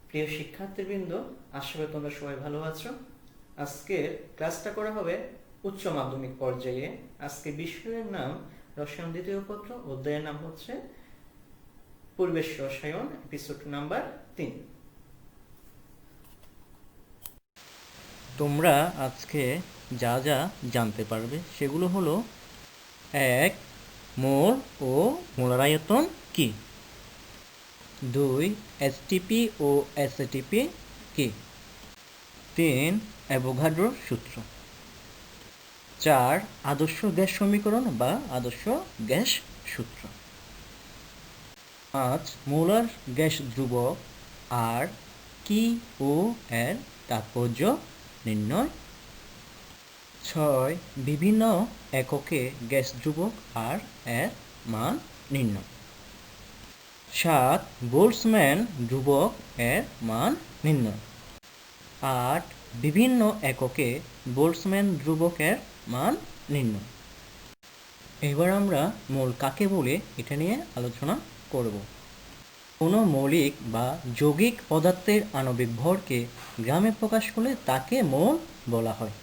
প্রিয় শিক্ষার্থীবৃন্দ, আশা করি তোমরা সবাই ভালো আছো। আজকের ক্লাসটা করা হবে উচ্চ মাধ্যমিক পর্যায়ে। আজকে বিষয়ের নাম রসায়ন দ্বিতীয় পত্র, অধ্যায়ের নাম হচ্ছে পরিবেশ রসায়ন, এপিসোড নাম্বার 3। তোমরা আজকে যা যা জানতে পারবে সেগুলো হলো: 1. মোল ও মোলার আয়তন কি? 2. এসটিপি ও এসএটিপি কি? 3. অ্যাভোগাড্রোর সূত্র। 4. আদর্শ গ্যাস সমীকরণ বা আদর্শ গ্যাস সূত্র। 5. মোলার গ্যাস ধ্রুবক আর কি ও এর তাৎপর্য নির্ণয়। 6. বিভিন্ন এককে গ্যাস ধ্রুবক আর এর মান নির্ণয়। 7. বোল্টজম্যান ধ্রুবক এর মান নির্ণয়। 8. বিভিন্ন এককে বোল্টজম্যান ধ্রুবকের মান নির্ণয়। এবার আমরা মোল কাকে বলে এটা নিয়ে আলোচনা করব। কোনো মৌলিক বা যৌগিক পদার্থের আণবিক ভরকে গ্রামে প্রকাশ করলে তাকে মোল বলা হয়।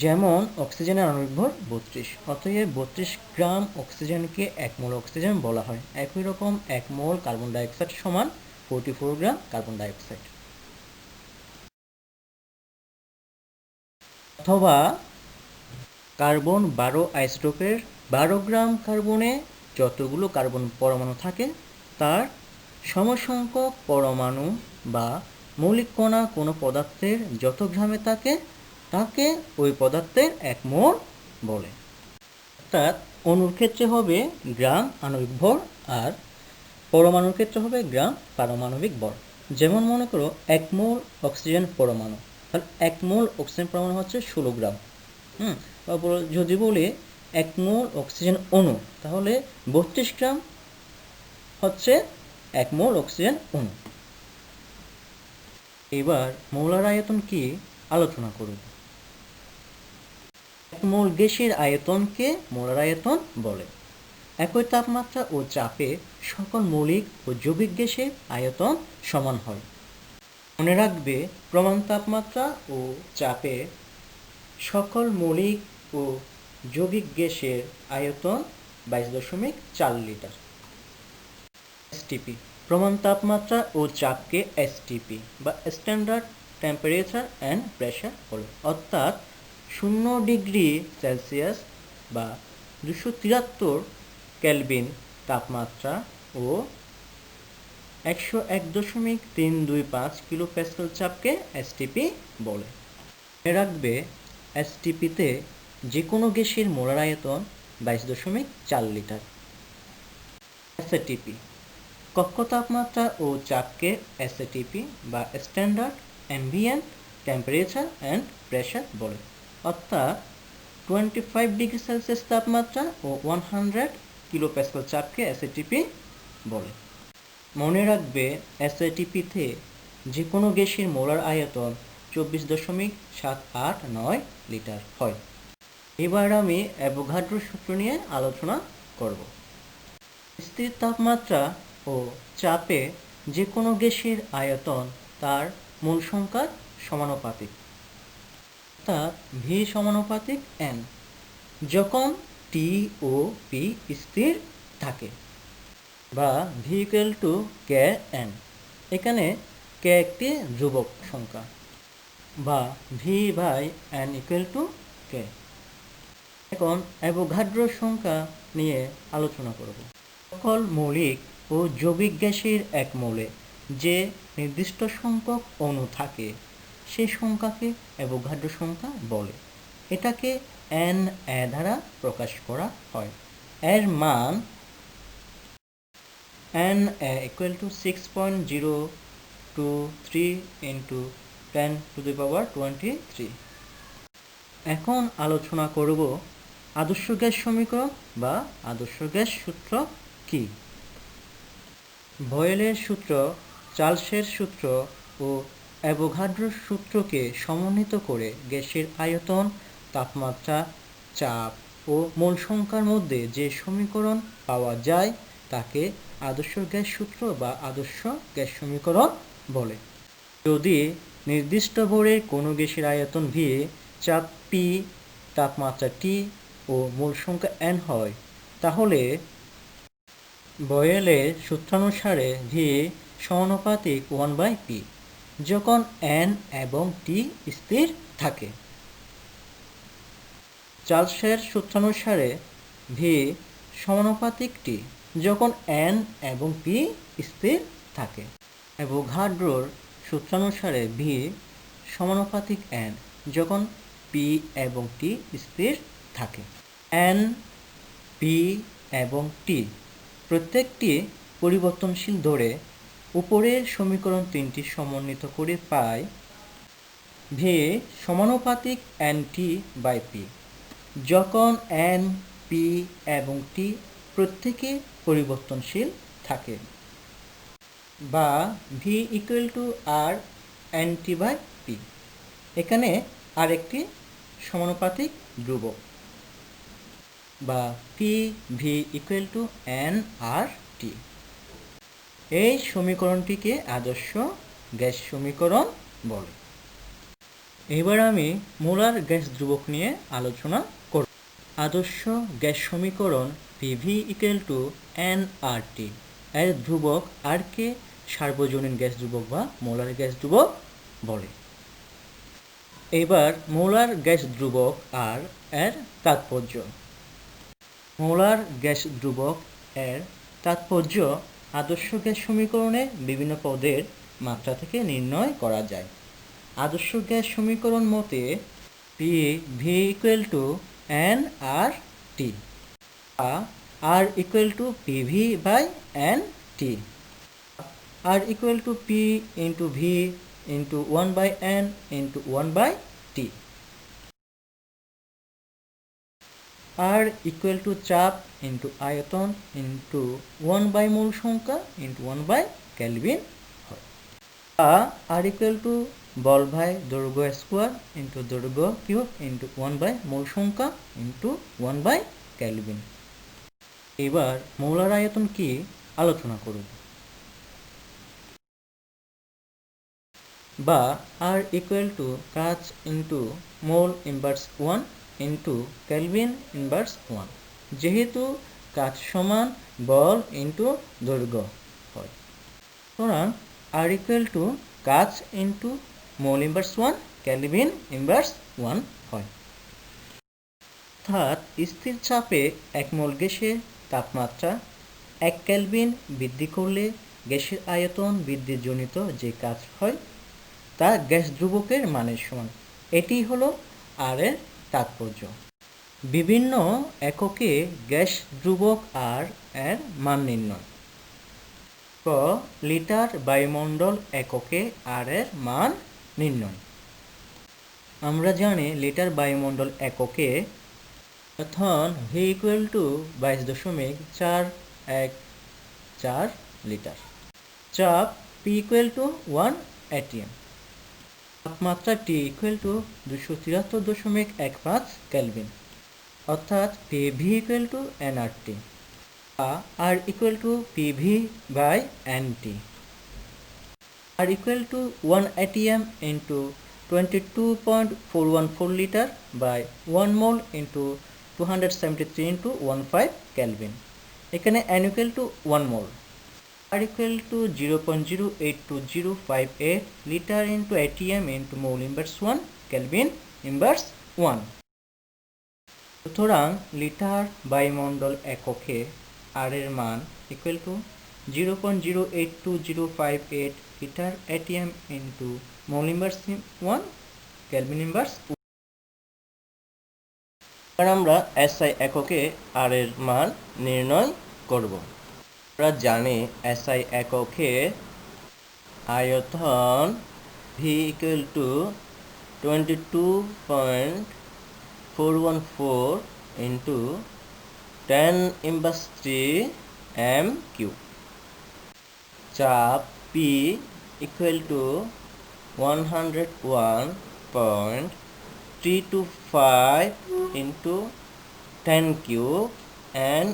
যেমন অক্সিজেনের আণবিক ভর 32, অতএব 32 গ্রাম অক্সিজেনকে 1 মোল অক্সিজেন বলা হয়। একই রকম 1 মোল কার্বন ডাইঅক্সাইড সমান 44 গ্রাম কার্বন ডাইঅক্সাইড। অথবা কার্বন 12 আইসোটোপের 12 গ্রাম কার্বনে যতগুলো কার্বন পরমাণু থাকে তার সমসংখ্যক পরমাণু বা মৌলিক কণা কোনো পদার্থের যত গ্রামে থাকে তাকে ওই পদার্থের 1 মোল বলে। অর্থাৎ অণুর ক্ষেত্রে হবে গ্রাম আণবিক ভর আর পরমাণুর ক্ষেত্রে হবে গ্রাম পারমাণবিক ভর। যেমন মনে করো 1 মোল অক্সিজেন পরমাণু, তাহলে 1 মোল অক্সিজেন পরমাণু হচ্ছে 16 গ্রাম। তারপর যদি বলি 1 মোল অক্সিজেন অণু, তাহলে 32 গ্রাম হচ্ছে 1 মোল অক্সিজেন অণু। এবার মোলার আয়তন কি আলোচনা করব। 1 মোল গ্যাসের আয়তনকে মোলার আয়তন বলে। একই তাপমাত্রা ও চাপে সকল মৌলিক ও যৌগিক গ্যাসের আয়তন সমান হয়। মনে রাখবে, প্রমাণ তাপমাত্রা ও চাপে সকল মৌলিক ও যৌগিক গ্যাসের আয়তন 22.4 লিটার। এসটিপি প্রমাণ তাপমাত্রা ও চাপকে এসটিপি বা স্ট্যান্ডার্ড টেম্পারেচার অ্যান্ড প্রেশার বলে। অর্থাৎ 0 ডিগ্রি সেলসিয়াস বা 273 কেলভিন তাপমাত্রা ও 101.325 কিলো প্যাসকেল চাপকে এসটিপি বলে। মনে রাখবে, এসটিপিতে যে কোনো গ্যাসের মোলার আয়তন 22.4 লিটার। এসএটিপি কক্ষ তাপমাত্রা ও চাপকে এসএটিপি বা standard ambient temperature and pressure বলে। অর্থাৎ 25 ডিগ্রি সেলসিয়াস তাপমাত্রা ও 100 কিলো প্যাসকেল চাপকে এসএটিপি বলে। মনে রাখবে, এসএটিপিতে যে কোনো গ্যাসের মোলার আয়তন 24.789 লিটার হয়। এবার আমি অ্যাভোগাড্রোর সূত্র নিয়ে আলোচনা করব। স্থির তাপমাত্রা ও চাপে যে কোনো গ্যাসের আয়তন তার মোল সংখ্যার সমানুপাতিক, অর্থাৎ ভি সমানুপাতিক এন, যখন টি ও পি স্থির থাকে, বা V equal to K N. এখানে কে একটি ধ্রুবক সংখ্যা, বা V by N equal to K. এখন অ্যাভোগাড্রোর সংখ্যা নিয়ে আলোচনা করব। সকল মৌলিক ও যৌগিক গ্যাসের 1 মোলে যে নির্দিষ্ট সংখ্যক অণু থাকে সেই সংখ্যাকে অ্যাভোগাড্রো সংখ্যা বলে। এটাকে এন এ দ্বারা প্রকাশ করা হয়। এর মান N A equal to 6.023 into 10⁻23। এখন আলোচনা করব আদর্শ গ্যাস সমীকরণ বা আদর্শ গ্যাস সূত্র কি। বয়েলের সূত্র, চার্লসের সূত্র ও অ্যাভোগাড্রোর সূত্রকে সমন্বিত করে গ্যাসের আয়তন, তাপমাত্রা, চাপ ও মোল সংখ্যার মধ্যে যে সমীকরণ পাওয়া যায় তাকে আদর্শ গ্যাস সূত্র বা আদর্শ গ্যাস সমীকরণ বলে। যদি নির্দিষ্ট ভরের কোনো গ্যাসের আয়তন V, চাপ P, তাপমাত্রা T ও মোল সংখ্যা n হয়, তাহলে বয়েলের সূত্রানুসারে V সমানুপাতিক 1/p যখন n এবং t স্থির থাকে। চার্লসের সূত্রানুসারে V সমানুপাতিক T যখন n এবং p স্থির থাকে। অ্যাভোগাড্রোর সূত্রানুসারে V সমানুপাতিক n যখন p এবং t স্থির থাকে। n, p এবং t প্রত্যেকটি পরিবর্তনশীল ধরে উপরের সমীকরণ তিনটি সমন্বিত করে পাই V সমানুপাতিক nt/p যখন n, p এবং t প্রত্যেকে পরিবর্তনশীল থাকে, বা V = r nt/p। এখানে আরেকটি সমানুপাতিক ধ্রুবক, বা PV = nRT। এই সমীকরণটিকে আদর্শ গ্যাস সমীকরণ বলে। এবার আমি মোলার গ্যাস ধ্রুবক নিয়ে আলোচনা করব। আদর্শ গ্যাস সমীকরণ PV = nRT এর ধ্রুবক R কে সার্বজনীন গ্যাস ধ্রুবক বা মোলার গ্যাস ধ্রুবক বলে। এবার মোলার গ্যাস ধ্রুবক R এর তাৎপর্য। মোলার গ্যাস ধ্রুবক এর তাৎপর্য আদর্শ গ্যাস সমীকরণে বিভিন্ন পদের মাত্রা থেকে নির্ণয় করা যায়। আদর্শ গ্যাস সমীকরণ মতে PV = nRT, R = PV/NT, R = P × V × 1/n × 1/T, R = চাপ × আয়তন × 1/মোল সংখ্যা × 1/কেলভিন হয়। R = বল/দৈর্ঘ্য স্কয়ার × দৈর্ঘ্য কিউব × 1/মোল সংখ্যা × 1/কেলভিন। এবার মোলার আয়তন কি আলোচনা করব। বা R = কাচ × মোল ইনভার্স 1 × কেলভিন ইনভার্স 1, যেহেতু কাচ সমান বল × দৈর্ঘ্য হয়, সুতরাং R = কাচ × মোল ইনভার্স 1 কেলভিন ইনভার্স 1 হয়। অর্থাৎ স্থির চাপে 1 মোল গ্যাসের তাপমাত্রা 1 কেলভিন বৃদ্ধি করলে গ্যাসের আয়তন বৃদ্ধিজনিত যে কাজ হয় তা গ্যাস ধ্রুবকের মানের সমান। এটি হলো R এর তাৎপর্য। বিভিন্ন এককে গ্যাস ধ্রুবক R এর মান নির্ণয়। ক. লিটার বায়ুমণ্ডল এককে R এর মান নির্ণয়। আমরা জানি লিটার বায়ুমণ্ডল এককে এখন V = 22.414 লিটার, চাপ P = 1 atm, তাপমাত্রা T = 273.15 কেলভিন, অর্থাৎ PV = nRT, R = PV/NT, R = 1 atm × 22.414 liter by 1 mole × 273 × 15 Kelvin। এখানে n = 1 mole, R = 0.08258 liter × atm × mole inverse 1 Kelvin inverse 1। সুতরাং লিটার বায়ুমণ্ডল এককে R এর মান = 0.08258 litre atm × mole inverse 1 Kelvin inverse 1। এবার আমরা SI এককে R এর মান নির্ণয় করব। আমরা জানি SI এককে আয়তন V = 22.414 × 10⁻³ m³, চাপ P = 101.325 × 10³ n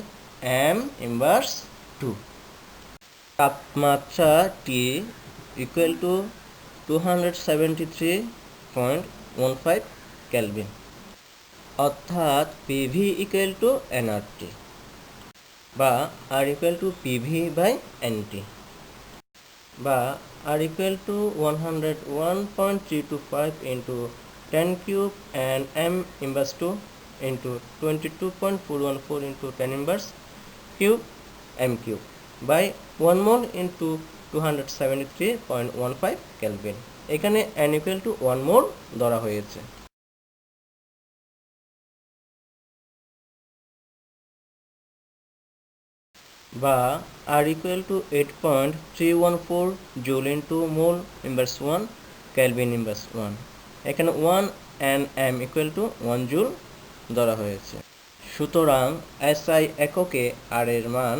m⁻², তাপমাত্রা T equal to 273.15 কেলভিন, অর্থাৎ PV equal to nRT বা R equal to PV by NT বা R equal to 101.325 into 10 cube and M inverse 2 into 22.414 into 10 inverse cube M cube by 1 mole into 273.15 Kelvin। এখানে n equal to 1 mole ধরা হয়েছে। বা R equal to 8.314 joule into mole inverse 1 Kelvin inverse 1। এখানে 1 and M equal to 1 joule ধরা হয়েছে। সুতরাং SI এককে R এর মান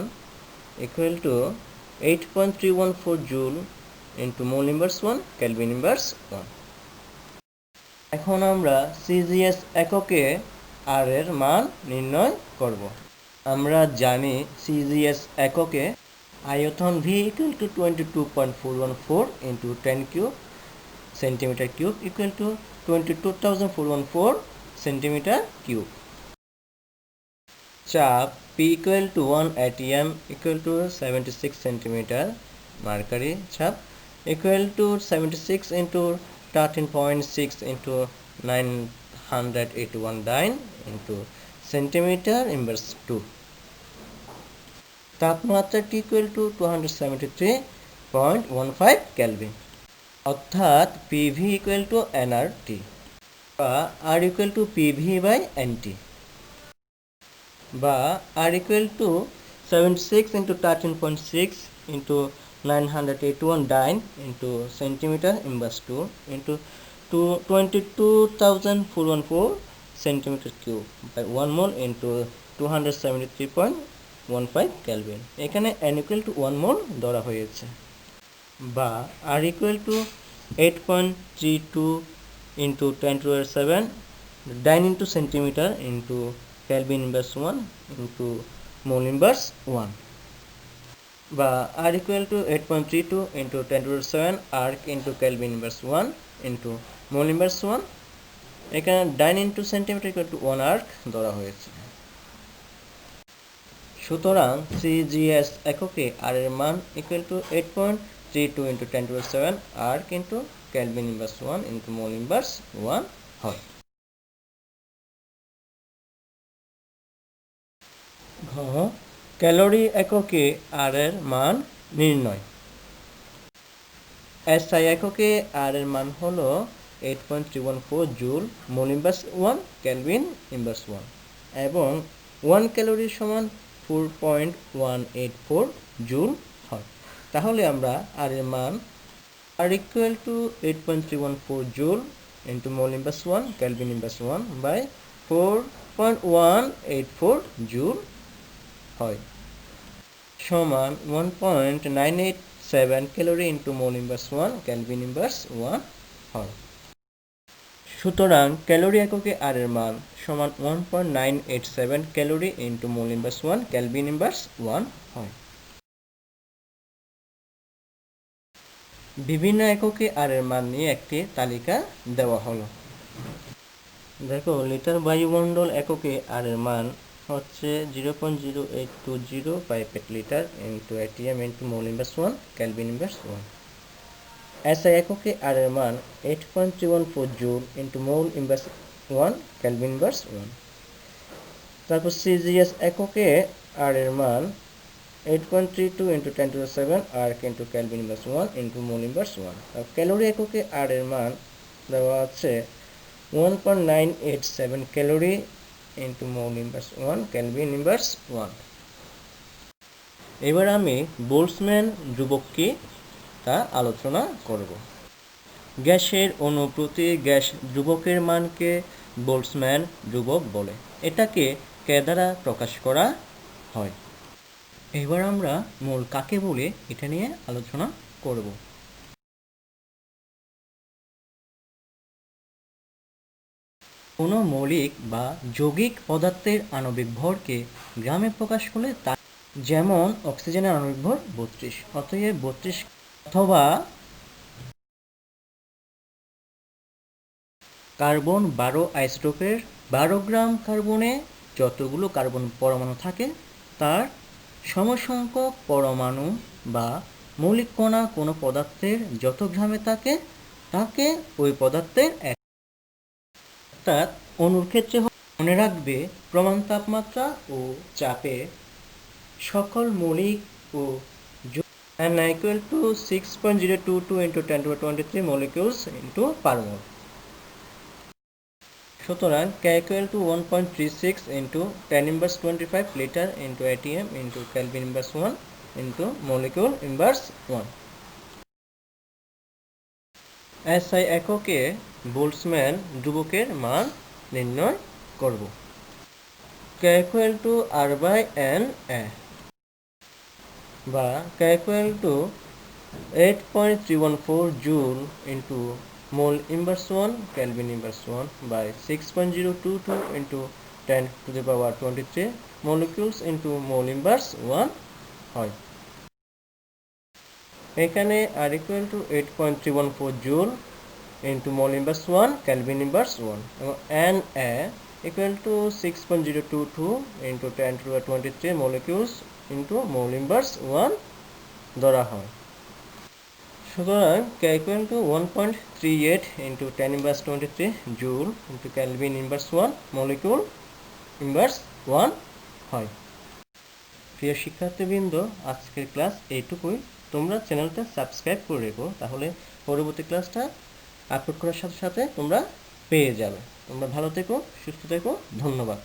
equal to 8.314 joule into mole inverse 1 Kelvin inverse 1। এখন আমরা CGS এককে R এর মান নির্ণয় করব। আমরা জানি CGS এককে আয়তন V equal to 22.414 into 10 cube centimeter cube equal to 22,414 centimeter cube। চাপ P equal to 1 atm equal to 76 centimeter mercury চাপ equal to 76 into 13.6 into 981 dyne into centimeter inverse 2। তাপমাত্রা T equal to 273.15 Kelvin, অর্থাৎ PV equal to nRT বা R equal to PV by NT বা R equal to 76 into 13.6 into 981 dyne into centimeter inverse 2 into 22,414 centimeter cube by 1 mole into 273.15 Kelvin। এখানে n equal to 1 mole ধরা হয়েছে। বা R equal to 8.32 into 10 to the 7 dyne into centimeter into Kelvin inverse 1 into mole inverse 1। বা R equal to 8.32 into 10 to the 7 arc into Kelvin inverse 1 into mole inverse 1। এখানে dyne into centimeter equal to 1 arc ধরা হয়েছে। সুতরাং CGS এককে R এর মান equal to 8.32 into 10 to the 7 arc into Kelvin inverse 1 into mole inverse 1 হয়। ঘ calorie এককে R এর মান নির্ণয়। SI এককে R এর মান হলো 8.314 joule mole inverse 1 kelvin inverse 1 এবং 1 ক্যালোরি সমান 4.184 জুল হয়। তাহলে আমরা R এর মান R equal to 8.314 joule into mole inverse 1 kelvin inverse 1 by 4.184 joule হয় সমান 1.987 calorie into mole inverse 1 kelvin inverse 1 হয়। সুতরাং ক্যালোরি এককে R এর মান সমান 1.987 calorie into mole inverse 1 kelvin inverse 1 হয়। বিভিন্ন এককে R এর মান নিয়ে একটি তালিকা দেওয়া হলো। দেখো লিটার বায়ুমণ্ডল এককে R এর মান হচ্ছে 0.0820 পাইপেট litre into ATM into mole inverse 1 kelvin inverse 1। SI এককে R এর মান 8.314 joule into mole inverse 1 kelvin inverse 1। তারপর CGS এককে R এর মান 8.32 into 10 to the 7 arc into kelvin inverse 1 into mole inverse 1। আর ক্যালোরি এককে R এর মান দেওয়া আছে 1.987 calorie into mole inverse 1 kelvin inverse 1। এবার আমি বোল্টজম্যান ধ্রুবক কি তা আলোচনা করব। গ্যাসের অণু প্রতি গ্যাস ধ্রুবকের মানকে বোল্টজম্যান ধ্রুবক বলে। এটাকে কে দ্বারা প্রকাশ করা হয়। এবার আমরা মোল কাকে বলে এটা নিয়ে আলোচনা করব। কোনো মৌলিক বা যৌগিক পদার্থের আণবিক ভরকে গ্রামে প্রকাশ করলে যেমন অক্সিজেনের আণবিক ভর 32, অতএব 32 অথবা কার্বন 12 আইসোটোপের 12 গ্রাম কার্বনে যতগুলো কার্বন পরমাণু থাকে তার সমসংখ্যক পরমাণু বা মৌলিক কণা কোনো পদার্থের যত গ্রামে থাকে তাকে ওই পদার্থের অর্থাৎ অণুর ক্ষেত্রে মনে রাখবে প্রমাণ তাপমাত্রা ও চাপে সকল মৌলিক ও n equal to 6.022 into 10 to the 23 molecules into per mole. সুতরাং K equal to 1.36 into 10 inverse 25 liter into atm into Kelvin inverse 1 into molecule inverse 1. SI এককে বোল্টজম্যান ধ্রুবকের মান নির্ণয় করব। K equal to R by N A বা K equal to 8.314 joule into mole inverse 1 Kelvin inverse 1 by 6.022 into 10 to the power 23 molecules into mole inverse 1 হয়। এখানে R equal to 8.314 joule into mole inverse 1 Kelvin inverse 1 এবং Na equal to 6.022 into 10 to the 23 molecules into mole inverse 1 ধরা হয়। সুতরাং K equal to 1.38 into 10 inverse 23 joule into Kelvin inverse 1 molecule inverse 1 হয়। প্রিয় শিক্ষার্থীবৃন্দ, আজকের ক্লাস এইটুকুই। তোমরা চ্যানেলটা সাবস্ক্রাইব করে রেখো, তাহলে পরবর্তী ক্লাসটা আপলোড করার সাথে সাথে তোমরা পেয়ে যাবে। তোমরা ভালো থেকো, সুস্থ থেকো, ধন্যবাদ।